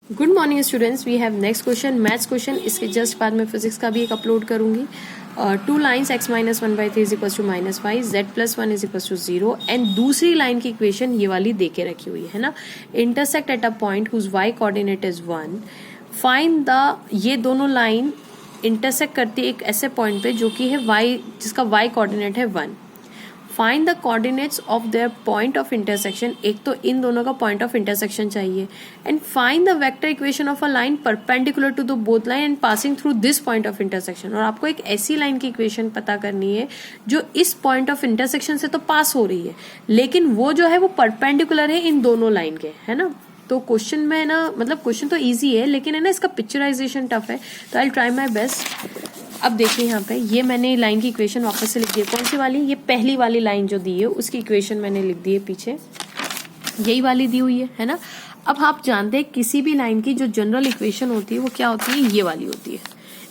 Good morning students, we have next question, maths question. इसके just बाद में physics का भी एक अपलोड करूंगी। Two lines x minus 1/3 is equal to -5, z+1 is equal to 0 and दूसरी लाइन की इक्वेशन ये वाली दे के रखी हुई है ना। Intersect at a point whose y coordinate is 1, find the, ये दोनों लाइन इंटरसेक्ट करती है एक ऐसे पॉइंट पे जो कि है y, जिसका y कोऑर्डिनेट है 1। Find the coordinates of their point of intersection, एक तो इन दोनों का पॉइंट ऑफ इंटरसेक्शन चाहिए, and find the vector equation of a line perpendicular to the both line and passing through this point of intersection. और आपको एक ऐसी लाइन की इक्वेशन पता करनी है जो इस पॉइंट ऑफ इंटरसेक्शन से तो पास हो रही है, लेकिन वो जो है वो परपेंडिकुलर है इन दोनों लाइन के, है ना। तो क्वेश्चन में ना, मतलब क्वेश्चन तो इजी है लेकिन है ना इसका पिक्चराइजेशन टफ है, तो आई ट्राई माई बेस्ट। अब देखिए यहाँ पे ये मैंने लाइन की इक्वेशन वापस से लिख दी है। कौन सी वाली? ये पहली वाली लाइन जो दी है उसकी इक्वेशन मैंने लिख दी है पीछे, यही वाली दी हुई है ना। अब आप जानते हैं किसी भी लाइन की जो जनरल इक्वेशन होती है वो क्या होती है, ये वाली होती है,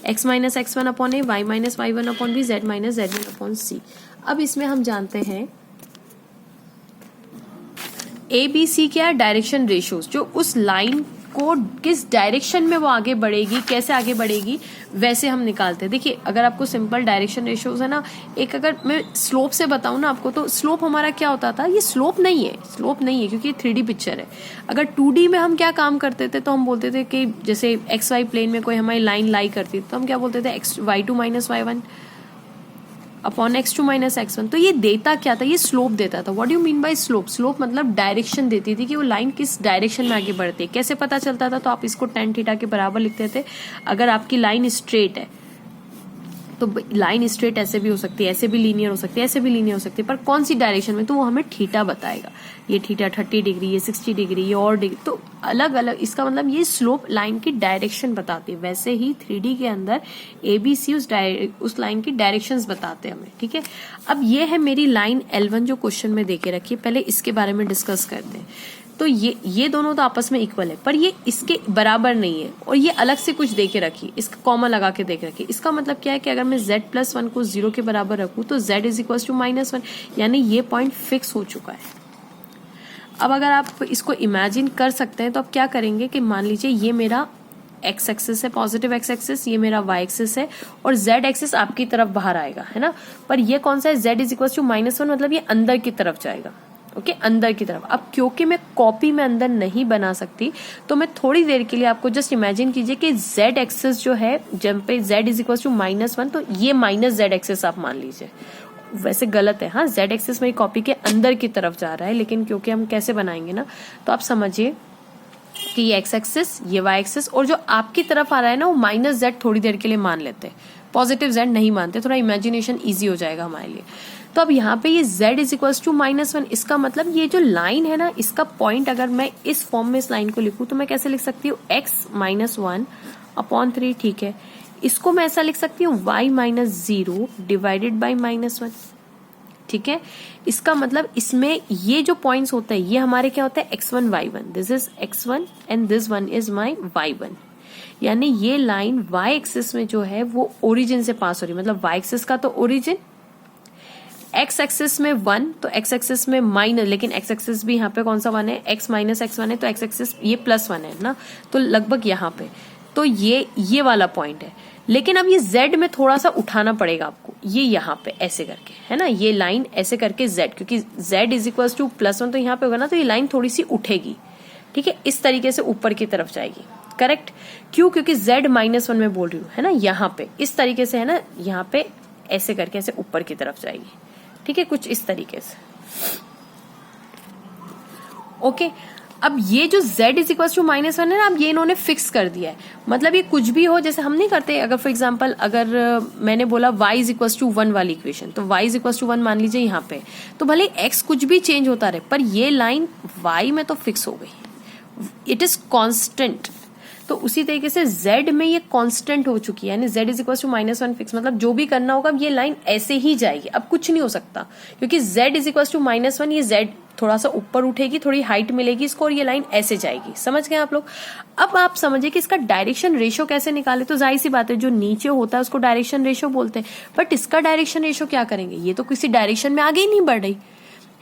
x minus x1 upon A, y minus y1 upon B, z minus z1 upon C. अब इसमें हम जानते हैं ABC क्या है, डायरेक्शन रेशियोज, जो उस लाइन को किस डायरेक्शन में वो आगे बढ़ेगी, कैसे आगे बढ़ेगी, वैसे हम निकालते हैं। देखिए अगर आपको सिंपल डायरेक्शन रेशियोज है ना, एक अगर मैं स्लोप से बताऊं ना आपको, तो स्लोप हमारा क्या होता था, ये स्लोप नहीं है क्योंकि ये 3D पिक्चर है। अगर 2D में हम क्या काम करते थे तो हम बोलते थे कि जैसे XY प्लेन में कोई हमारी लाइन लाई करती तो हम क्या बोलते थे, y2 minus y1 upon x2 minus x1। तो ये देता क्या था, ये स्लोप देता था। What do you mean by slope? Slope मतलब डायरेक्शन देती थी कि वो लाइन किस डायरेक्शन में आगे बढ़ती है। कैसे पता चलता था? तो आप इसको tan थीटा के बराबर लिखते थे। अगर आपकी लाइन स्ट्रेट है तो लाइन स्ट्रेट ऐसे भी हो सकती है, ऐसे भी लीनियर हो सकती है, ऐसे भी लीनियर हो सकती है, पर कौन सी डायरेक्शन में, तो वो हमें थीटा बताएगा। ये थीटा 30 डिग्री, ये 60 डिग्री, ये और डिग्री, तो अलग अलग, इसका मतलब ये स्लोप लाइन की डायरेक्शन बताती है। वैसे ही 3D के अंदर ABC उस लाइन की डायरेक्शंस बताते हैं हमें, ठीक है। अब ये है मेरी लाइन L1 जो क्वेश्चन में देके रखी है, पहले इसके बारे में डिस्कस करते हैं। तो ये दोनों तो आपस में इक्वल है, पर ये इसके बराबर नहीं है, और ये अलग से कुछ देके रखी, इसका कॉमा लगा के देके रखी। इसका मतलब क्या है कि अगर मैं z+1 को 0 के बराबर रखूं तो z इज इक्वल टू -1, यानी ये पॉइंट फिक्स हो चुका है। अब अगर आप इसको इमेजिन कर सकते हैं तो आप क्या करेंगे कि मान लीजिए ये मेरा x एक्सिस है, पॉजिटिव x एक्सिस, ये मेरा y एक्सिस है, और z एक्सिस आपकी तरफ बाहर आएगा, है ना। पर ये कौन सा है, z इज इक्वल टू -1, मतलब ये अंदर की तरफ जाएगा, ओके, अंदर की तरफ। अब क्योंकि मैं कॉपी में अंदर नहीं बना सकती, तो मैं थोड़ी देर के लिए आपको जस्ट इमेजिन कीजिए कि z एक्सिस जो है, जब पे z इज इक्वल टू -1, तो ये माइनस z एक्सिस आप मान लीजिए। वैसे गलत है, हाँ, z एक्सिस मेरी कॉपी के अंदर की तरफ जा रहा है, लेकिन क्योंकि हम कैसे बनाएंगे ना, तो आप समझिए कि ये x एक्सिस, ये y एक्सिस, और जो आपकी तरफ आ रहा है ना वो -z थोड़ी देर के लिए मान लेते हैं, पॉजिटिव z नहीं मानते, थोड़ा इमेजिनेशन ईजी हो जाएगा हमारे लिए। तो अब यहाँ पे ये z इज इक्वल टू -1, इसका मतलब ये जो लाइन है ना, इसका पॉइंट अगर मैं इस फॉर्म में इस लाइन को लिखूं तो मैं कैसे लिख सकती हूँ, x -1 अपॉन 3, ठीक है। इसको मैं ऐसा लिख सकती हूँ y -0 डिवाइडेड बाई -1, ठीक है। इसका मतलब इसमें ये जो पॉइंट्स होते हैं ये हमारे क्या होते हैं, x1 y1, this is x1 and this one is my y1, यानी ये लाइन y एक्सिस में जो है वो ओरिजिन से पास हो रही है, मतलब y एक्सिस का तो ओरिजिन, x एक्सिस में 1, तो x एक्सिस में माइनस, लेकिन x एक्सिस भी यहाँ पे कौन सा 1 है, x माइनस x1 है, तो x एक्सिस ये +1 है ना, तो लगभग यहाँ पे, तो ये वाला पॉइंट है। लेकिन अब ये z में थोड़ा सा उठाना पड़ेगा आपको, ये यहाँ पे ऐसे करके, है ना, ये लाइन ऐसे करके z, क्योंकि z इज इक्वल टू +1 तो यहाँ पे होगा ना, तो ये लाइन थोड़ी सी उठेगी, ठीक है, इस तरीके से ऊपर की तरफ जाएगी, करेक्ट। क्यों? क्योंकि z -1 में बोल रही हूँ, है ना, यहाँ पे इस तरीके से, है ना, यहाँ पे ऐसे करके ऐसे ऊपर की तरफ जाएगी, ठीक है, कुछ इस तरीके से, ओके। अब ये जो z इज इक्वल टू -1 है ना, अब ये इन्होंने फिक्स कर दिया है, मतलब ये कुछ भी हो, जैसे हम नहीं करते, अगर फॉर एग्जांपल अगर मैंने बोला y इज इक्वल टू 1 वाली इक्वेशन, तो y इज इक्वल टू 1 मान लीजिए यहाँ पे, तो भले x कुछ भी चेंज होता रहे, पर ये लाइन y में तो फिक्स हो गई, इट इज कॉन्स्टेंट। तो उसी तरीके से z में ये कांस्टेंट हो चुकी है, यानी z is equal to -1 fix, मतलब जो भी करना होगा अब ये लाइन ऐसे ही जाएगी, अब कुछ नहीं हो सकता, क्योंकि z इज इक्वल टू -1, ये z थोड़ा सा ऊपर उठेगी, थोड़ी हाइट मिलेगी इसको, और ये लाइन ऐसे जाएगी। समझ गए आप लोग? अब आप समझिए कि इसका डायरेक्शन रेशियो कैसे निकाले, तो जाहिर सी बात है जो नीचे होता है उसको डायरेक्शन रेशियो बोलते हैं, बट इसका डायरेक्शन रेशियो क्या करेंगे, ये तो किसी डायरेक्शन में आगे ही नहीं बढ़ रही,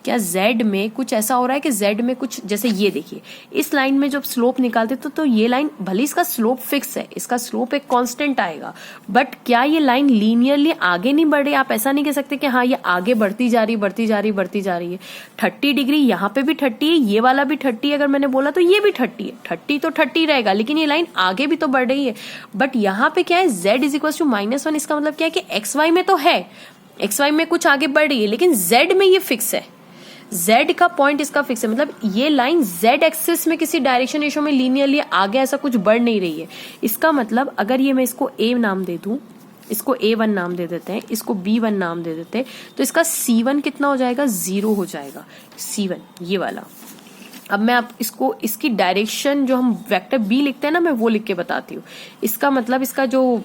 क्या z में कुछ ऐसा हो रहा है कि z में कुछ, जैसे ये देखिए इस लाइन में जब स्लोप निकालते तो ये लाइन भले इसका स्लोप फिक्स है, इसका स्लोप एक कांस्टेंट आएगा, बट क्या ये लाइन लीनियरली आगे नहीं बढ़ रही? आप ऐसा नहीं कह सकते कि हाँ ये आगे बढ़ती जा रही है। 30 डिग्री यहाँ पे भी 30 है, ये वाला भी 30 है, अगर मैंने बोला तो ये भी 30 है, 30 तो 30 रहेगा, लेकिन ये लाइन आगे भी तो बढ़ रही है। बट यहाँ पे क्या है, z इज इक्वल टू -1, इसका मतलब क्या है कि एक्स वाई में तो है, एक्स वाई में कुछ आगे बढ़ रही है, लेकिन z में ये फिक्स है, z का पॉइंट इसका फिक्स है, मतलब ये लाइन z एक्सिस में किसी डायरेक्शन रेशो में लीनियरली आगे ऐसा कुछ बढ़ नहीं रही है। इसका मतलब अगर ये मैं इसको a नाम दे दूं, इसको A1 नाम दे देते हैं, इसको B1 नाम दे देते हैं, तो इसका C1 कितना हो जाएगा, 0 हो जाएगा, C1 ये वाला। अब मैं आप इसको, इसकी डायरेक्शन जो हम वेक्टर B लिखते हैं ना, मैं वो लिख के बताती हूँ। इसका मतलब इसका जो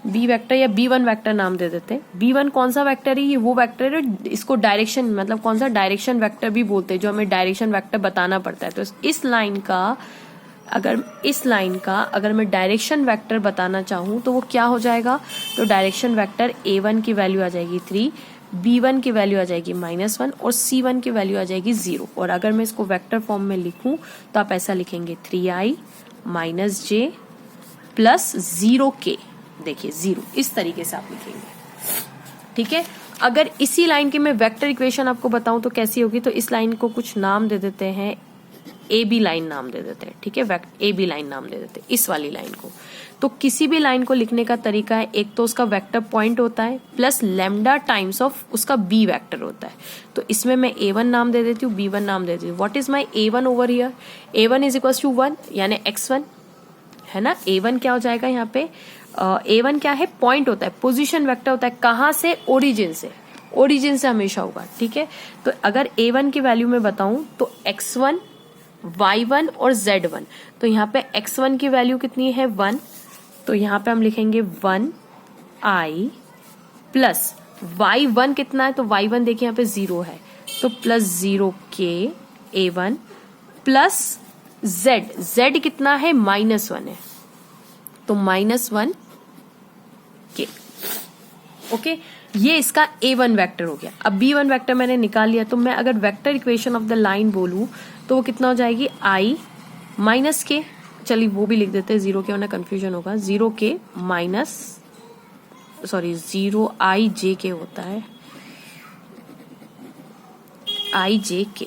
बी वेक्टर या B1 वेक्टर नाम दे देते हैं। B1 कौन सा वेक्टर है, ये वो वेक्टर है, इसको डायरेक्शन मतलब कौन सा डायरेक्शन वेक्टर भी बोलते हैं, जो हमें डायरेक्शन वेक्टर बताना पड़ता है। तो इस लाइन का अगर मैं डायरेक्शन वेक्टर बताना चाहूँ तो वो क्या हो जाएगा, तो डायरेक्शन वेक्टर A1 की वैल्यू आ जाएगी 3, B1 की वैल्यू आ जाएगी -1 और C1 की वैल्यू आ जाएगी 0। और अगर मैं इसको वेक्टर फॉर्म में लिखूं तो आप ऐसा लिखेंगे 3i - j प्लस 0k, देखिए 0, इस तरीके से आप लिखेंगे, ठीक है। अगर इसी लाइन की मैं वेक्टर इक्वेशन आपको बताऊं तो कैसी होगी, तो इस लाइन को कुछ नाम दे देते हैं, ए बी लाइन नाम दे देते हैं, ठीक है, ए बी लाइन नाम दे देते हैं इस वाली लाइन को। तो किसी भी लाइन को लिखने का तरीका है, एक तो उसका वेक्टर पॉइंट होता है प्लस लैम्डा टाइम्स ऑफ उसका बी वेक्टर होता है। तो इसमें मैं A1 नाम दे देती हूँ, B1 नाम दे देती हूँ। What is my A1 over here, A1 is equal to 1 यानी x1 है ना। A1 क्या हो जाएगा यहाँ पे, A1 क्या है, पॉइंट होता है, पोजीशन वेक्टर होता है, कहाँ से, ओरिजिन से हमेशा होगा, ठीक है। तो अगर A1 की वैल्यू में बताऊं तो x1, y1 और z1, तो यहाँ पे x1 की वैल्यू कितनी है 1, तो यहाँ पे हम लिखेंगे 1i प्लस y1 कितना है, तो y1 देखिए यहाँ पे 0 है, तो plus 0k A1 plus z कितना है -1 है, तो -1k, ओके। ये इसका A1 वेक्टर हो गया। अब B1 वेक्टर मैंने निकाल लिया, तो मैं अगर vector equation of the line बोलूं तो वो कितना हो जाएगी, i माइनस के, चलिए वो भी लिख देते हैं, 0k होना कंफ्यूजन होगा, 0k माइनस 0ij होता है, ijk,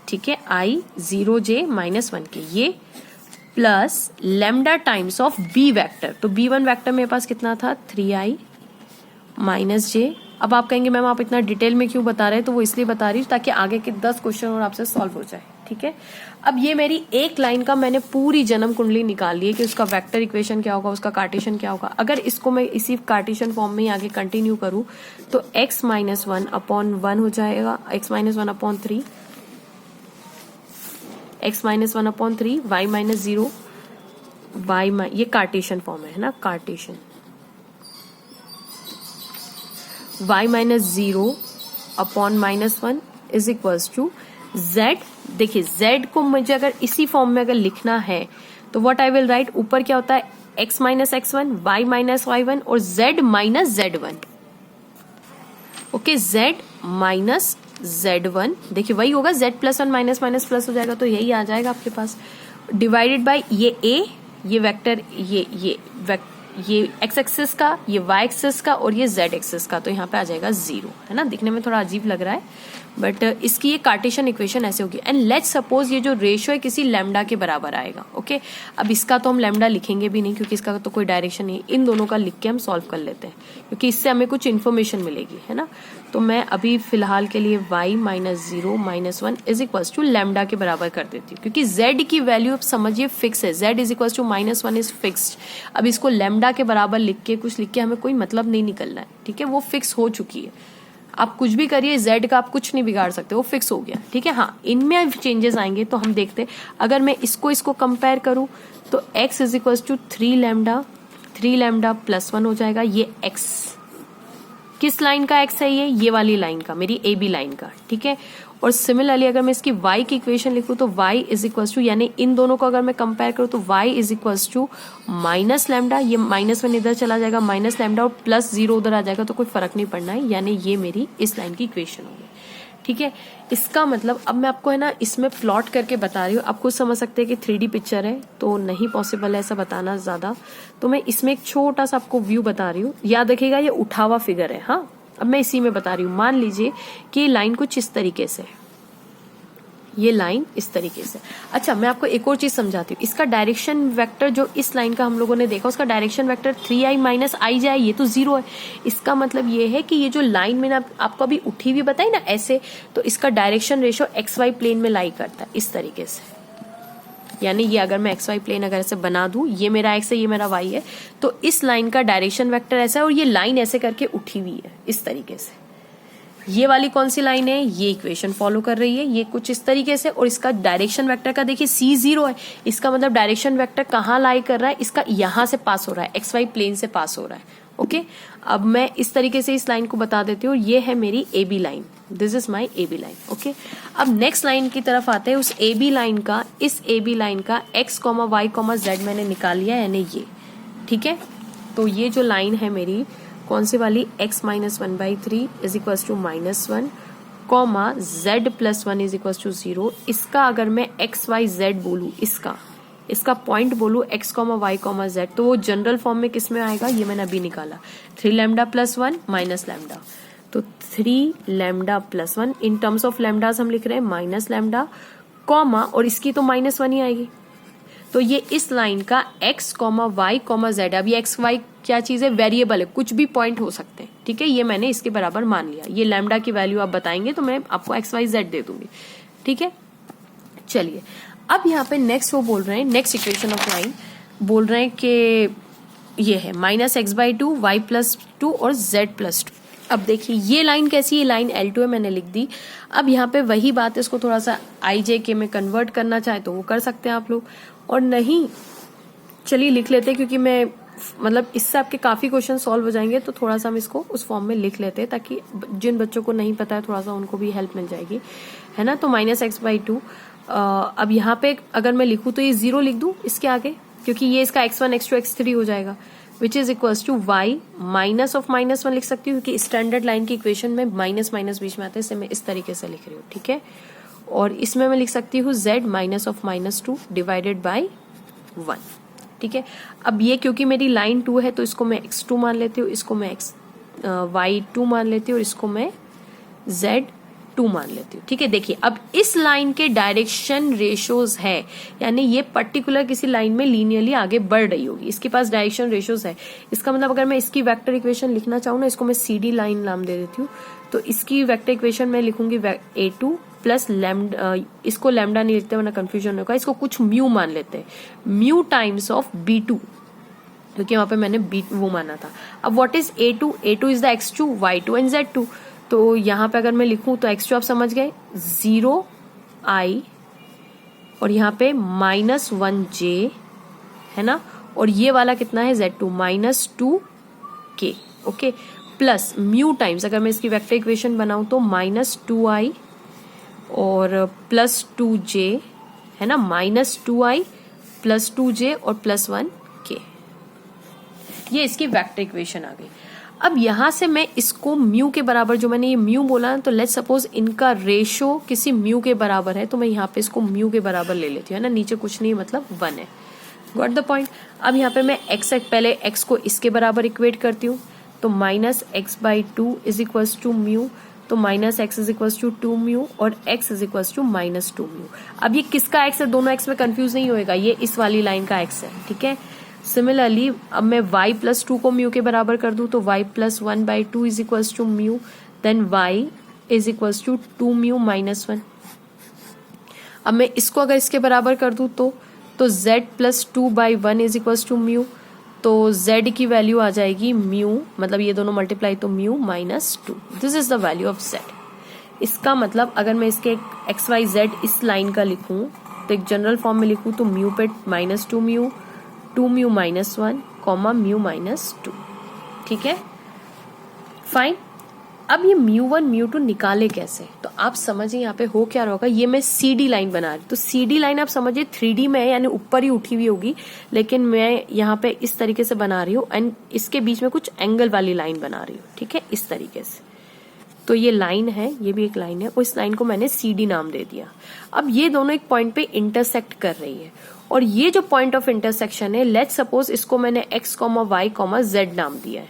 ठीक है, i 0j -1k, ये plus lambda times of B vector. तो B1 वेक्टर मेरे पास कितना था, 3i -j। अब आप कहेंगे मैम आप इतना डिटेल में क्यों बता रहे हैं, तो वो इसलिए बता रही हूँ ताकि आगे के 10 क्वेश्चन और आपसे सॉल्व हो जाए, ठीक है। अब ये मेरी एक लाइन का मैंने पूरी जन्म कुंडली निकाल ली है कि उसका वेक्टर इक्वेशन क्या होगा, उसका कार्टेशियन क्या होगा। अगर इसको मैं इसी कार्टेशियन फॉर्म में ही आगे कंटिन्यू करूँ तो x - 1/1 हो जाएगा, x - 1/3, x - 1/3, y - 0, ये कार्टेशियन फॉर्म है ना, cartesian, y - 0/-1 is equals to z। देखिए z को मुझे अगर इसी फॉर्म में अगर लिखना है तो व्हाट आई विल राइट, ऊपर क्या होता है x - x1, y - y1 और z - z1, okay, z - z1, देखिए वही होगा, z + 1 - माइनस प्लस हो जाएगा, तो यही आ जाएगा आपके पास, डिवाइडेड बाय ये a, ये वेक्टर, ये x एक्सिस का, ये y एक्सिस का और ये z एक्सिस का, तो यहाँ पे आ जाएगा 0, है ना। दिखने में थोड़ा अजीब लग रहा है, बट इसकी ये कार्टेशियन इक्वेशन ऐसे होगी। एंड लेट्स सपोज ये जो रेशियो है किसी लैम्डा के बराबर आएगा, ओके। अब इसका तो हम लैम्डा लिखेंगे भी नहीं क्योंकि इसका तो कोई डायरेक्शन नहीं, इन दोनों का लिख के हम सॉल्व कर लेते हैं क्योंकि इससे हमें कुछ इन्फॉर्मेशन मिलेगी, है ना। तो मैं अभी फिलहाल के लिए y - 0 - 1 is equals to lambda के बराबर कर देती हूँ क्योंकि z की वैल्यू अब समझिए फिक्स है, z is equals to -1 is fixed. अब इसको लैम्डा के बराबर लिख के हमें कोई मतलब नहीं निकलना है, ठीक है, वो फिक्स हो चुकी है। आप कुछ भी करिए, z का आप कुछ नहीं बिगाड़ सकते, वो फिक्स हो गया, ठीक है। हाँ, इनमें चेंजेस आएंगे तो हम देखते हैं। अगर मैं इसको कंपेयर करूं तो x is equals to 3 lambda + 1 हो जाएगा। ये x किस लाइन का x है, ये वाली लाइन का, मेरी ए बी लाइन का, ठीक है। और सिमिलरली अगर मैं इसकी y की इक्वेशन लिखूं तो y इज इक्वल्स टू, यानी इन दोनों को अगर मैं कंपेयर करूं तो y इज इक्वल्स टू -λ, ये -1 इधर चला जाएगा, -λ और +0 उधर आ जाएगा, तो कोई फर्क नहीं पड़ना है, यानी ये मेरी इस लाइन की इक्वेशन होगी। ठीक है। इसका मतलब अब मैं आपको है ना इसमें प्लॉट करके बता रही हूँ। आप खुद समझ सकते हैं कि 3D पिक्चर है तो नहीं पॉसिबल है ऐसा बताना ज्यादा, तो मैं इसमें एक छोटा सा आपको व्यू बता रही हूँ। याद रखिएगा ये उठा हुआ फिगर है। हाँ, अब मैं इसी में बता रही हूँ। मान लीजिए कि ये लाइन कुछ इस तरीके से है, ये लाइन इस तरीके से। अच्छा, मैं आपको एक और चीज समझाती हूँ। इसका डायरेक्शन वेक्टर जो इस लाइन का हम लोगों ने देखा, उसका डायरेक्शन वेक्टर 3i माइनस आई जाए, ये तो 0 है। इसका मतलब ये है कि ये जो लाइन मैंने आपको अभी उठी हुई बताई ना ऐसे, तो इसका डायरेक्शन रेशो XY प्लेन में लाई करता है इस तरीके से। यानी ये अगर मैं XY प्लेन अगर ऐसे बना दूं, ये मेरा X है, ये मेरा Y है, तो इस लाइन का डायरेक्शन वेक्टर ऐसा है और ये लाइन ऐसे करके उठी हुई है इस तरीके से। ये वाली कौन सी लाइन है, ये इक्वेशन फॉलो कर रही है, ये कुछ इस तरीके से। और इसका डायरेक्शन वेक्टर का देखिए C 0 है। इसका मतलब डायरेक्शन वेक्टर कहाँ लाई कर रहा है, इसका यहां से पास हो रहा है, XY प्लेन से पास हो रहा है। ओके, अब मैं इस तरीके से इस लाइन को बता देती हूँ। ये है मेरी AB line, this is my AB line. Okay, अब नेक्स्ट लाइन की तरफ आते हैं। उस AB लाइन का, इस AB लाइन का X, Y, Z मैंने निकाल लिया, यानी ये। ठीक है, तो ये जो लाइन है मेरी कौन सी वाली, x minus 1/3 is equal to -1 comma z plus 1 is equal to 0। इसका अगर मैं XYZ बोलूं, इसका पॉइंट बोलूं x, y, z, तो वो जनरल फॉर्म में किस में आएगा, ये मैंने अभी निकाला, 3 लैम्डा प्लस 1 माइनस लैम्डा। तो 3 lambda plus 1 in terms of lambdas हम लिख रहे हैं माइनस लैम्डा कॉमा, और इसकी तो -1 ही आएगी। तो ये इस लाइन का x, y, z। अब ये x, y क्या चीज है, वेरिएबल है, कुछ भी पॉइंट हो सकते हैं। ठीक है, ये मैंने इसके बराबर मान लिया। ये लैम्डा की वैल्यू आप बताएंगे तो मैं आपको x, y, z दे दूंगी। ठीक है, चलिए अब यहाँ पे नेक्स्ट वो बोल रहे हैं, नेक्स्ट इक्वेशन ऑफ लाइन बोल रहे हैं कि ये है -x/2 y+2 और z+2। अब देखिए ये लाइन कैसी है, लाइन L2 है, मैंने लिख दी। अब यहाँ पे वही बात है, इसको थोड़ा सा IJK में कन्वर्ट करना चाहे तो वो कर सकते हैं आप लोग, और नहीं चलिए लिख लेते हैं, क्योंकि मैं मतलब इससे आपके काफी क्वेश्चन सॉल्व हो जाएंगे, तो थोड़ा सा हम इसको उस फॉर्म में लिख लेते हैं ताकि जिन बच्चों को नहीं पता है थोड़ा सा उनको भी हेल्प मिल जाएगी, है ना। तो -x/2, अब यहाँ पे अगर मैं लिखूं तो ये 0 लिख दूं इसके आगे, क्योंकि ये इसका x1, x2, x3 हो जाएगा, which is equals to y minus of -1 लिख सकती हूँ, क्योंकि स्टैंडर्ड लाइन की इक्वेशन में माइनस माइनस बीच में आते हैं, इसे मैं इस तरीके से लिख रही हूँ। ठीक है, और इसमें मैं लिख सकती हूँ z minus of -2 divided by 1। ठीक है, अब ये क्योंकि मेरी लाइन 2 है तो इसको मैं x2 मान लेती हूँ, इसको मैं y2 मान लेती हूँ, और इसको मैं z2 मान लेती हूँ। ठीक है, देखिए अब इस लाइन के डायरेक्शन रेशोज है, यानी ये पर्टिकुलर किसी लाइन में लीनियरली आगे बढ़ रही होगी, इसके पास डायरेक्शन रेशोज है। इसका मतलब अगर मैं इसकी वेक्टर इक्वेशन लिखना चाहूँ ना, इसको मैं CD लाइन नाम दे देती हूँ, तो इसकी वेक्टर इक्वेशन मैं लिखूंगी A2 प्लस लैम्डा, इसको लैम्डा नहीं लिखते वरना कंफ्यूजन होगा, इसको कुछ म्यू मान लेते हैं, म्यू टाइम्स ऑफ B2, क्योंकि वहां पे मैंने B वो माना था। अब what is A2, A2 is the x2, y2 and z2। तो यहाँ पे अगर मैं लिखूं तो x2 आप समझ गए 0i, और यहाँ पे -1j है ना, और ये वाला कितना है z2 -2k। Okay, plus mu times, अगर मैं इसकी वेक्टर इक्वेशन बनाऊं तो -2i और +2j है ना, -2i +2j और +1k, ये इसकी वेक्टर इक्वेशन आ गई। अब यहां से मैं इसको म्यू के बराबर, जो मैंने ये म्यू बोला ना, तो लेट्स सपोज इनका रेशो किसी म्यू के बराबर है, तो मैं यहाँ पे इसको म्यू के बराबर ले लेती हूँ, है ना, नीचे कुछ नहीं मतलब 1 है। Got the point. अब यहाँ पे मैं पहले x को इसके बराबर इक्वेट करती हूँ, तो -x/2 is equals to mu, तो -x is equals to 2 mu और x is equals to -2 mu. अब ये किसका x है, दोनों x में कंफ्यूज नहीं होएगा, ये इस वाली लाइन का x है। ठीक है, सिमिलरली अब मैं y+2 को म्यू के बराबर कर दूं, तो y+1/2 is equals to mu, then y is equals to 2 mu -1। अब मैं इसको अगर इसके बराबर कर दूं तो z+2/1 is equals to mu, तो z की वैल्यू आ जाएगी म्यू, मतलब ये दोनों मल्टीप्लाई तो mu -2। This is the value of z। इसका मतलब अगर मैं इसके XYZ इस लाइन का लिखूं तो एक जनरल फॉर्म में लिखूं तो म्यू पे -2 म्यू, 2 म्यू -1 कॉमा म्यू -2। ठीक है, फाइन। अब ये μ1 μ2 निकाले कैसे, तो आप समझिए यहाँ पे हो क्या रहा होगा। ये मैं CD लाइन बना रही, तो CD लाइन आप समझिए 3D में है, यानी ऊपर ही उठी हुई होगी, लेकिन मैं यहाँ पे इस तरीके से बना रही हूँ एंड इसके बीच में कुछ एंगल वाली लाइन बना रही हूँ। ठीक है, इस तरीके से तो ये लाइन है, ये भी एक लाइन है, और इस लाइन को मैंने CD नाम दे दिया। अब ये दोनों एक पॉइंट पे इंटरसेक्ट कर रही है, और ये जो पॉइंट ऑफ इंटरसेक्शन है, लेट्स सपोज इसको मैंने x, y, z नाम दिया है,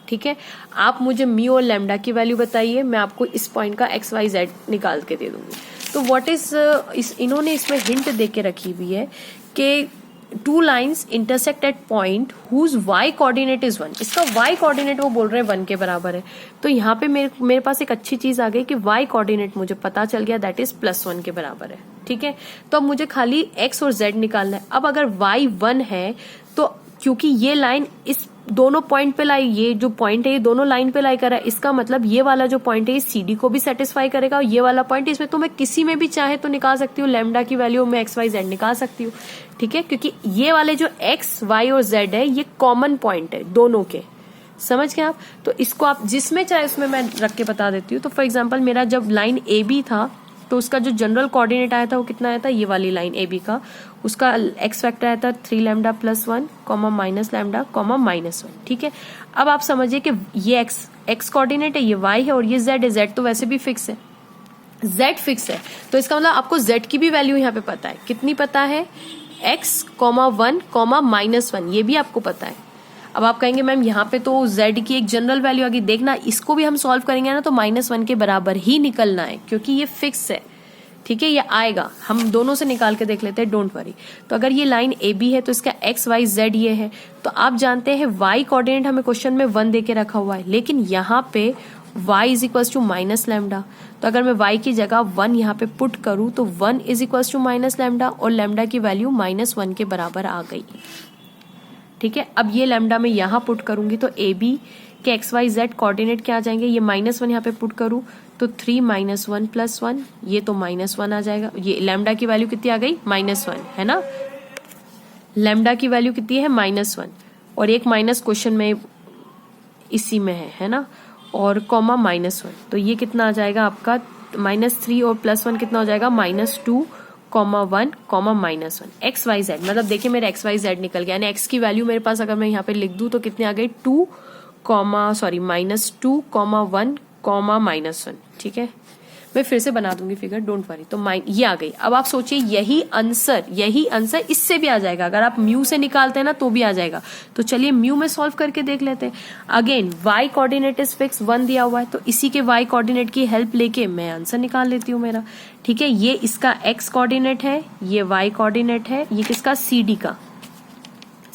ठीक है। आप मुझे म्यू और लैम्डा की वैल्यू बताइए, मैं आपको इस पॉइंट का x, y, z निकाल के दे दूंगी। तो व्हाट इज इन्होंने इसमें हिंट दे के रखी हुई है कि two lines intersect at point whose y coordinate is 1। इसका y कोऑर्डिनेट वो बोल रहे हैं 1 के बराबर है। तो यहाँ पे मेरे पास एक अच्छी चीज आ गई कि y कोऑर्डिनेट मुझे पता चल गया, दैट इज +1 के बराबर है, ठीक है। तो अब मुझे खाली x और z निकालना है। अब अगर y 1 है तो क्योंकि ये लाइन इस दोनों पॉइंट पे लाई, ये जो पॉइंट है ये दोनों लाइन पे लाई कर रहा है, इसका मतलब ये वाला जो पॉइंट है ये CD को भी सेटिस्फाई करेगा, और ये वाला पॉइंट इसमें तो मैं किसी में भी चाहे तो निकाल सकती हूँ, लैम्डा की वैल्यू में x, y, z निकाल सकती हूँ, ठीक है। क्योंकि ये वाले जो x, y और z है ये कॉमन पॉइंट है दोनों के, समझ गए आप। तो इसको आप जिसमें चाहे उसमें मैं रख के बता देती हूँ। तो फॉर एग्जाम्पल मेरा जब लाइन AB था तो उसका जो जनरल कोऑर्डिनेट आया था वो कितना आया था, ये वाली लाइन AB का, उसका x फैक्टर आया था 3 लैम्डा +1, माइनस लैम्डा, -1, ठीक है। अब आप समझिए कि ये x कोऑर्डिनेट है, ये y है, और ये z है। z तो वैसे भी फिक्स है, z फिक्स है, तो इसका मतलब आपको z की भी वैल्यू यहाँ पे पता है। कितनी पता है, x, 1, -1, ये भी आपको पता है। अब आप कहेंगे मैम यहाँ पे तो z की एक जनरल वैल्यू आ गई, देखना इसको भी हम सॉल्व करेंगे ना तो -1 के बराबर ही निकलना है, क्योंकि ये फिक्स है, ठीक है। ये आएगा, हम दोनों से निकाल के देख लेते हैं, डोंट वरी। तो अगर ये लाइन AB है तो इसका x, y, z ये है, तो आप जानते हैं y कोऑर्डिनेट हमें क्वेश्चन में 1 दे के रखा हुआ है, लेकिन यहाँ पे y is equal to minus lambda. तो अगर मैं y की जगह 1 यहाँ पे पुट करूँ तो 1 is equal to minus lambda, और लैम्डा की वैल्यू -1 के बराबर आ गई, ठीक है। अब ये लैम्डा मैं यहाँ पुट करूंगी तो AB के x, y, z कोऑर्डिनेट क्या आ जाएंगे, ये -1 यहाँ पे पुट करूँ तो 3 - 1 + 1, ये तो -1 आ जाएगा। ये लैम्डा की वैल्यू कितनी आ गई, -1, है ना। लैम्डा की वैल्यू कितनी है, -1, और एक माइनस क्वेश्चन में इसी में है ना, और -1, तो ये कितना आ जाएगा आपका -3 और +1 कितना हो जाएगा, -2, -1, -1, x, y, z। मतलब देखिए मेरा x, y, z निकल गया, यानी x की वैल्यू मेरे पास अगर मैं यहाँ पे लिख दूं तो कितनी आ गई, -2, -1, -1, ठीक है। मैं फिर से बना दूंगी फिगर, डोंट वरी। तो ये आ गई। अब आप सोचिए यही आंसर इससे भी आ जाएगा, अगर आप म्यू से निकालते हैं ना तो भी आ जाएगा। तो चलिए म्यू में सॉल्व करके देख लेते हैं। Again y coordinate is fix, 1 दिया हुआ है, तो इसी के y कोऑर्डिनेट की हेल्प लेके मैं आंसर निकाल लेती हूँ मेरा, ठीक है। ये इसका x कोऑर्डिनेट है, ये y कोऑर्डिनेट है, ये किसका, CD का,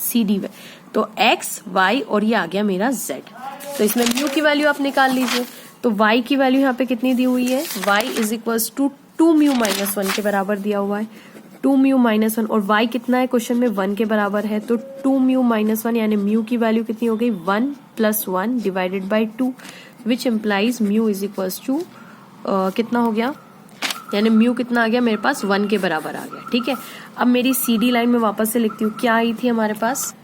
CD है। तो x, y और ये आ गया मेरा z। तो इसमें म्यू की वैल्यू आप निकाल लीजिए। तो y की वैल्यू यहाँ पे कितनी दी हुई है, y is equal to 2 mu -1 के बराबर दिया हुआ है, 2 म्यू -1, और y कितना है क्वेश्चन में 1 के बराबर है, तो 2 म्यू -1 यानी म्यू की वैल्यू कितनी हो गई, 1 + 1 divided by 2, which implies mu is equal to कितना हो गया, यानी म्यू कितना आ गया मेरे पास, 1 के बराबर आ गया, ठीक है। अब मेरी CD लाइन में वापस से लिखती हूँ, क्या आई थी हमारे पास,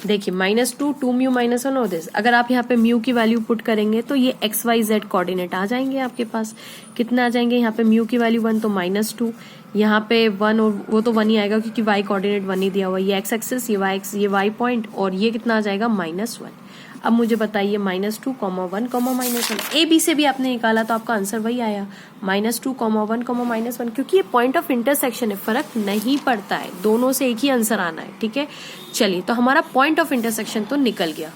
देखिए -2, 2 म्यू -1 और दिस। अगर आप यहाँ पे म्यू की वैल्यू पुट करेंगे तो ये x, y, z कोऑर्डिनेट आ जाएंगे आपके पास। कितने आ जाएंगे, यहाँ पे म्यू की वैल्यू 1 तो -2, यहाँ पे 1 और वो तो 1 ही आएगा क्योंकि y कोऑर्डिनेट 1 ही दिया हुआ है, ये x एक्सिस, ये y पॉइंट, और ये कितना आ जाएगा, -1। अब मुझे बताइए -2, -1, -1, ए बी से भी आपने निकाला तो आपका आंसर वही आया, -2, -1, -1, क्योंकि ये पॉइंट ऑफ इंटरसेक्शन है, फर्क नहीं पड़ता है, दोनों से एक ही आंसर आना है, ठीक है। चलिए, तो हमारा पॉइंट ऑफ इंटरसेक्शन तो निकल गया।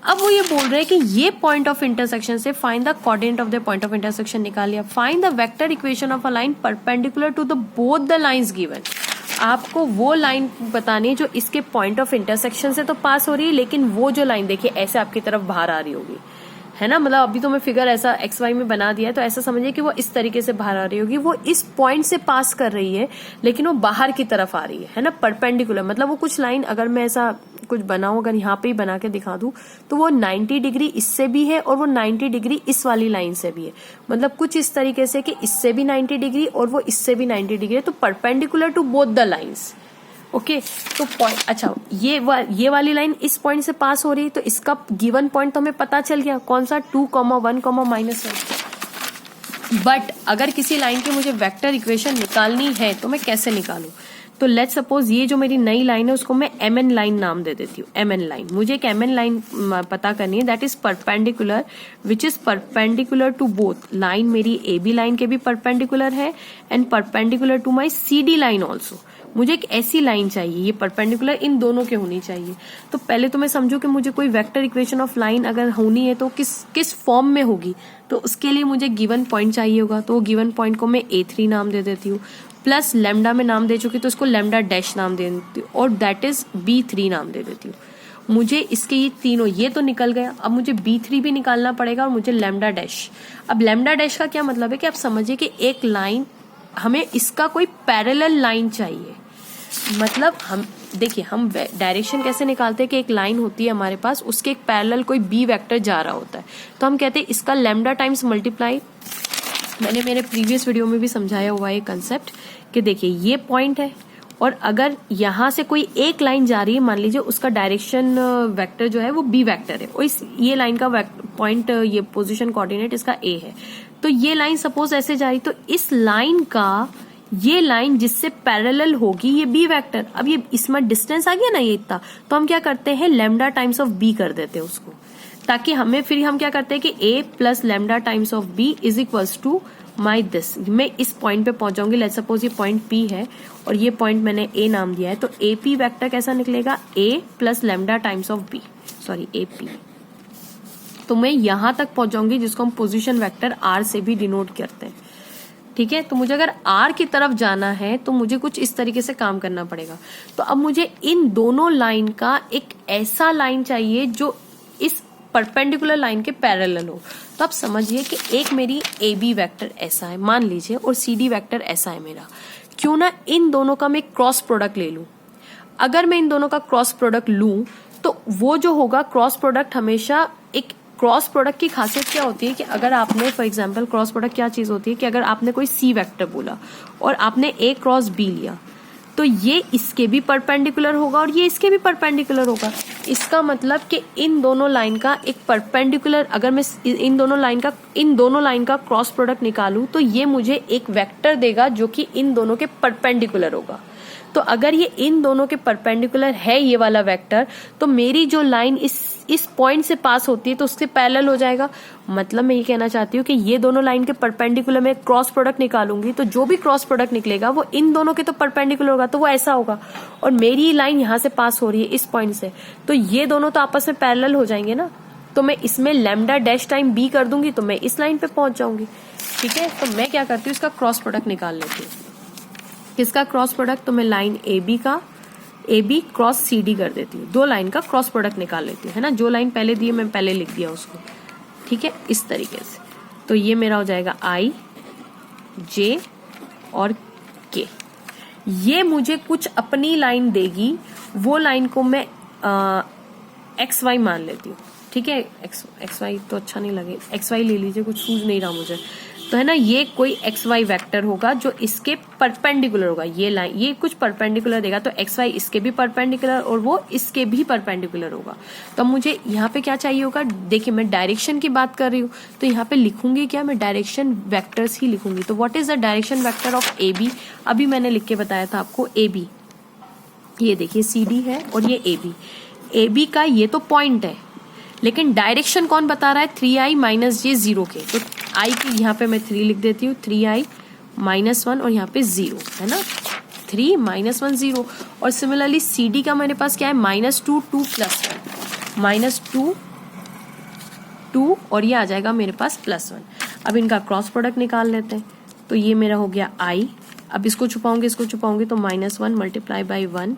अब वो ये बोल रहे हैं कि ये पॉइंट ऑफ इंटरसेक्शन से find the coordinate of the point of intersection निकालिए, find the vector equation of a line perpendicular to the both the lines given. आपको वो लाइन बतानी है जो इसके पॉइंट ऑफ इंटरसेक्शन से तो पास हो रही है, लेकिन वो जो लाइन देखिए ऐसे आपकी तरफ बाहर आ रही होगी, है ना। मतलब अभी तो मैं फिगर ऐसा XY में बना दिया है, तो ऐसा समझिए कि वो इस तरीके से बाहर आ रही होगी, वो इस पॉइंट से पास कर रही है लेकिन वो बाहर की तरफ आ रही है ना, परपेंडिकुलर। मतलब वो कुछ लाइन अगर मैं ऐसा कुछ बनाऊं, अगर यहाँ पे ही बना के दिखा दूं तो वो 90 डिग्री इससे भी है और वो 90 डिग्री इस वाली लाइन से भी है। मतलब कुछ इस तरीके से कि इससे भी 90 डिग्री और वो इससे भी 90 डिग्री है, तो perpendicular to both the lines. Okay, तो पॉइंट, अच्छा ये वाली लाइन इस पॉइंट से पास हो रही है, तो इसका गिवन पॉइंट तो हमें पता चल गया, कौन सा, 2, 1, -1। बट अगर किसी लाइन की मुझे वेक्टर इक्वेशन निकालनी है तो मैं कैसे निकालूं। तो लेट्स सपोज ये जो मेरी नई लाइन है उसको मैं MN लाइन नाम दे देती हूँ, MN लाइन। मुझे एक MN लाइन पता करनी है that is perpendicular which is perpendicular to both. Line मेरी AB लाइन के भी परपेंडिकुलर है and perpendicular to my CD line also. मुझे एक ऐसी लाइन चाहिए, ये परपेंडिकुलर इन दोनों के होनी चाहिए। तो पहले तो मैं समझू कि मुझे कोई वेक्टर इक्वेशन ऑफ लाइन अगर होनी है तो किस फॉर्म में होगी। तो उसके लिए मुझे गिवन पॉइंट चाहिए होगा, तो गिवन पॉइंट को मैं A3 नाम दे देती हूँ, प्लस लैम्डा में नाम दे चुकी तो इसको लैम्डा डैश नाम दे देती हूँ, और दैट इज B3 नाम दे देती हूँ। मुझे इसके ये तीनों, ये तो निकल गया, अब मुझे B3 भी निकालना पड़ेगा और मुझे लैम्डा डैश। अब लैम्डा डैश का क्या मतलब है कि आप समझिए कि एक लाइन, हमें इसका कोई पैरेलल लाइन चाहिए। मतलब हम देखिए, हम डायरेक्शन कैसे निकालते हैं कि एक लाइन होती है हमारे पास, उसके एक पैरेलल कोई B वेक्टर जा रहा होता है, तो हम कहते हैं इसका लैम्डा टाइम्स मल्टीप्लाई। मैंने मेरे प्रीवियस वीडियो में भी समझाया हुआ है कंसेप्ट कि देखिए ये पॉइंट है और अगर यहाँ से कोई एक लाइन जा रही है, मान लीजिए उसका डायरेक्शन वेक्टर जो है वो B वेक्टर है और ये लाइन का पॉइंट, ये पोजीशन कोऑर्डिनेट इसका A है, तो ये लाइन सपोज ऐसे जा रही, तो इस लाइन का ये लाइन जिससे पैरेलल होगी ये B वेक्टर। अब ये इसमें डिस्टेंस आ गया ना ये इतना, तो हम क्या करते हैं लैम्डा टाइम्स ऑफ B कर देते हैं उसको, ताकि हमें फिर हम क्या करते हैं कि A plus lambda times of B is equals to my this. मैं इस पॉइंट पे पहुंच जाऊंगी, लेट्स सपोज ये पॉइंट P है और ये पॉइंट मैंने A नाम दिया है, तो AP वेक्टर कैसा निकलेगा, A plus lambda times of B, sorry AP। तो मैं यहां तक पहुंच जाऊंगी जिसको हम पोजिशन वेक्टर R से भी डिनोट करते हैं। ठीक है, तो मुझे अगर R की तरफ जाना है तो मुझे कुछ इस तरीके से काम करना पड़ेगा। तो अब मुझे इन दोनों लाइन का एक ऐसा लाइन चाहिए जो इस परपेंडिकुलर लाइन के पैरेलल हो। तो आप समझिए कि एक मेरी AB वेक्टर ऐसा है मान लीजिए और CD वेक्टर ऐसा है मेरा, क्यों ना इन दोनों का मैं क्रॉस प्रोडक्ट ले लूं। अगर मैं इन दोनों का क्रॉस प्रोडक्ट लूं तो वो जो होगा क्रॉस प्रोडक्ट, हमेशा एक क्रॉस प्रोडक्ट की खासियत क्या होती है कि अगर आपने फॉर एग्जांपल, क्रॉस प्रोडक्ट क्या चीज होती है कि अगर आपने कोई C वेक्टर बोला और आपने A क्रॉस B लिया, तो ये इसके भी परपेंडिकुलर होगा और ये इसके भी परपेंडिकुलर होगा। इसका मतलब कि इन दोनों लाइन का एक परपेंडिकुलर, अगर मैं इन दोनों लाइन का क्रॉस प्रोडक्ट निकालूं तो ये मुझे एक वेक्टर देगा जो कि इन दोनों के परपेंडिकुलर होगा। तो अगर ये इन दोनों के परपेंडिकुलर है ये वाला वेक्टर, तो मेरी जो लाइन इस पॉइंट से पास होती है तो उससे पैरेलल हो जाएगा। मतलब मैं ये कहना चाहती हूँ कि ये दोनों लाइन के परपेंडिकुलर में क्रॉस प्रोडक्ट निकालूंगी तो जो भी क्रॉस प्रोडक्ट निकलेगा वो इन दोनों के तो परपेंडिकुलर होगा, तो वो ऐसा होगा। और मेरी लाइन यहाँ से पास हो रही है इस पॉइंट से, तो ये दोनों तो आपस में पैरेलल हो जाएंगे ना, तो मैं इसमें लैम्डा डैश टाइम B कर दूंगी तो मैं इस लाइन पे पहुंच जाऊंगी। ठीक है, तो मैं क्या करती हूँ, इसका क्रॉस प्रोडक्ट निकाल लेती हूँ। किसका क्रॉस प्रोडक्ट, तो मैं लाइन AB का AB क्रॉस CD कर देती हूँ, दो लाइन का क्रॉस प्रोडक्ट निकाल लेती हूँ, है ना। जो लाइन पहले दी है मैं पहले लिख दिया उसको, ठीक है, इस तरीके से। तो ये मेरा हो जाएगा I J और K। ये मुझे कुछ अपनी लाइन देगी, वो लाइन को मैं XY मान लेती हूँ। ठीक है, XY तो अच्छा नहीं लगे, XY ले लीजिए, कुछ सूझ नहीं रहा मुझे, तो है ना। ये कोई XY वेक्टर होगा जो इसके परपेंडिकुलर होगा, ये लाइन ये कुछ परपेंडिकुलर देगा, तो XY इसके भी परपेंडिकुलर और वो इसके भी परपेंडिकुलर होगा। तो मुझे यहाँ पे क्या चाहिए होगा, देखिए मैं डायरेक्शन की बात कर रही हूँ तो यहाँ पे लिखूंगी क्या, मैं डायरेक्शन वेक्टर्स ही लिखूंगी। तो what is the direction vector of AB, अभी मैंने लिख के बताया था आपको AB, ये देखिए CD है और ये AB का ये तो पॉइंट है, लेकिन डायरेक्शन कौन बता रहा है, 3i माइनस J 0 के। तो I की यहाँ पे मैं 3 लिख देती हूँ, 3i माइनस 1 और यहाँ पे 0, है ना, 3 माइनस 1 0। और सिमिलरली CD का मेरे पास क्या है, -2 2 प्लस 1, -2 और ये आ जाएगा मेरे पास +1। अब इनका क्रॉस प्रोडक्ट निकाल लेते हैं, तो ये मेरा हो गया I। अब इसको छुपाऊंगे तो -1 मल्टीप्लाई बाई 1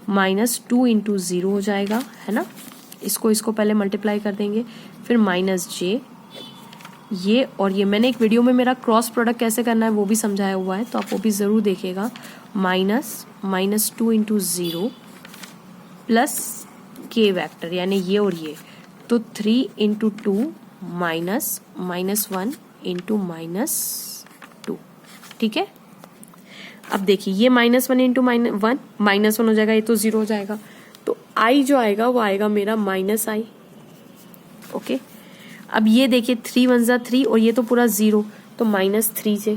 -2 इंटू 0 हो जाएगा, है ना। इसको पहले मल्टीप्लाई कर देंगे, फिर -J, ये और ये मैंने एक वीडियो में मेरा क्रॉस प्रोडक्ट कैसे करना है वो भी समझाया हुआ है, तो आप वो भी जरूर देखिएगा। -2 इंटू 0 प्लस K वेक्टर, यानी ये और ये, तो 3 इंटू 2 -1 इंटू -2। ठीक है, अब देखिए ये -1 इंटू -1 -1 हो जाएगा, ये तो 0 हो जाएगा, तो I जो आएगा वो आएगा मेरा -I। ओके, अब ये देखिए 3 1 3 और ये तो पूरा 0, तो -3J।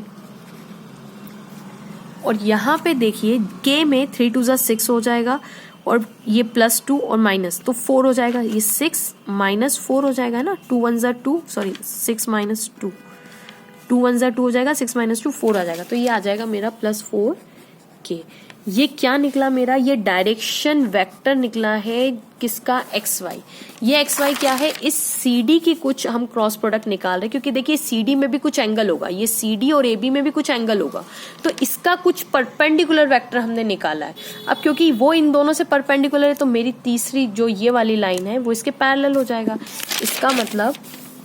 और यहाँ पे देखिए k में 3 2 ज़ा 6 हो जाएगा और ये +2 और माइनस तो 4 हो जाएगा, ये 6 माइनस 4 हो जाएगा ना, 2 1 ज़ा 2 सॉरी 6 माइनस 2 2 1 ज़ा 2 हो जाएगा, 6 माइनस 2 4 आ जाएगा, तो ये आ जाएगा मेरा +4k। ये क्या निकला मेरा, ये डायरेक्शन वेक्टर निकला है किसका, xy। ये xy क्या है, इस CD की कुछ हम क्रॉस प्रोडक्ट निकाल रहे हैं, क्योंकि देखिए CD में भी कुछ एंगल होगा, ये CD और AB में भी कुछ एंगल होगा, तो इसका कुछ परपेंडिकुलर वेक्टर हमने निकाला है। अब क्योंकि वो इन दोनों से परपेंडिकुलर है तो मेरी तीसरी जो ये वाली लाइन है वो इसके पैरेलल हो जाएगा। इसका मतलब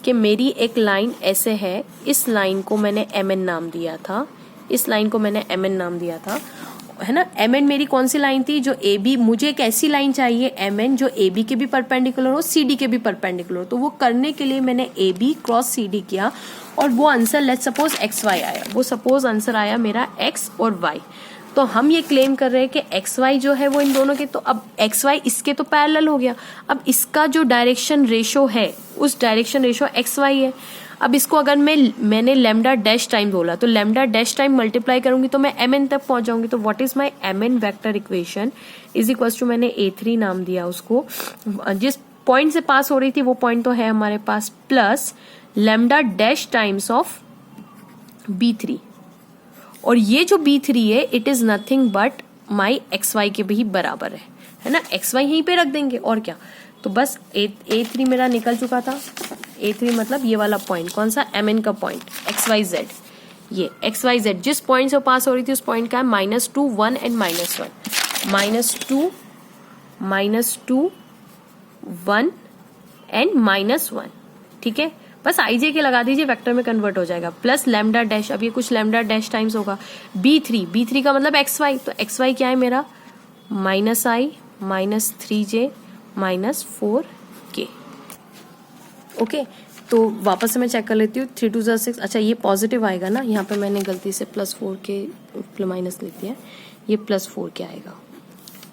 कि मेरी एक लाइन ऐसे है, इस लाइन को मैंने MN नाम दिया था, इस लाइन को मैंने MN नाम दिया था, है ना। MN मेरी कौन सी लाइन थी, जो AB, मुझे एक ऐसी लाइन चाहिए MN जो AB के भी परपेंडिकुलर हो, CD के भी परपेंडिकुलर हो, तो वो करने के लिए मैंने AB क्रॉस CD किया और वो आंसर लेट्स सपोज XY आया, वो सपोज आंसर आया मेरा X और Y। तो हम ये क्लेम कर रहे हैं कि XY जो है वो इन दोनों के, तो अब XY इसके तो पैरेलल हो गया, अब इसका जो डायरेक्शन रेशो है उस डायरेक्शन रेशो XY है। अब इसको अगर मैंने लैम्डा डैश टाइम बोला तो लैम्डा डैश टाइम मल्टीप्लाई करूंगी तो मैं MN तक पहुंच जाऊंगी, तो what is my MN vector equation is equal to, मैंने A3 नाम दिया उसको, जिस पॉइंट से पास हो रही थी वो पॉइंट तो है हमारे पास, plus lambda dash times of B3, और ये जो B3 है it is nothing but my XY के भी बराबर है ना, XY यहीं पे रख देंगे और क्या। तो बस A3 मेरा निकल चुका था, A3 मतलब ये वाला पॉइंट, कौन सा, MN का पॉइंट, XYZ, ये XYZ जिस पॉइंट से पास हो रही थी उस पॉइंट का है -2 1 एंड -1, -2 -2 1 एंड -1, ठीक है। बस IJ के लगा दीजिए, वेक्टर में कन्वर्ट हो जाएगा, प्लस लैम्डा डैश, अब ये कुछ लैम्डा डैश टाइम्स होगा, B3 का मतलब XY, तो XY क्या है मेरा, -I -3J -4K। ओके, तो वापस से मैं चेक कर लेती हूँ, 3 2 ज़ा 6, अच्छा ये पॉजिटिव आएगा ना, यहाँ पे मैंने गलती से +4K माइनस लिख दिया, ये +4K आएगा,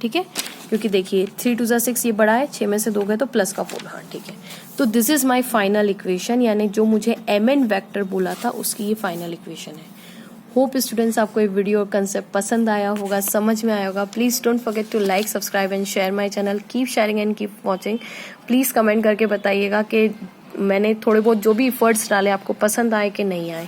ठीक है, क्योंकि देखिए 3 2 ज़ा 6 ये बड़ा है, 6 में से 2 गए तो प्लस का 4, हाँ ठीक है। तो this is my final equation, यानी जो मुझे MN वेक्टर बोला था उसकी ये फाइनल इक्वेशन है। होप स्टूडेंट्स आपको ये वीडियो और कंसेप्ट पसंद आया होगा, समझ में आया होगा। Please don't forget to like, subscribe and share my channel. Keep sharing and keep watching. Please comment करके बताइएगा कि मैंने थोड़े बहुत जो भी एफर्ट्स डाले आपको पसंद आए कि नहीं आए।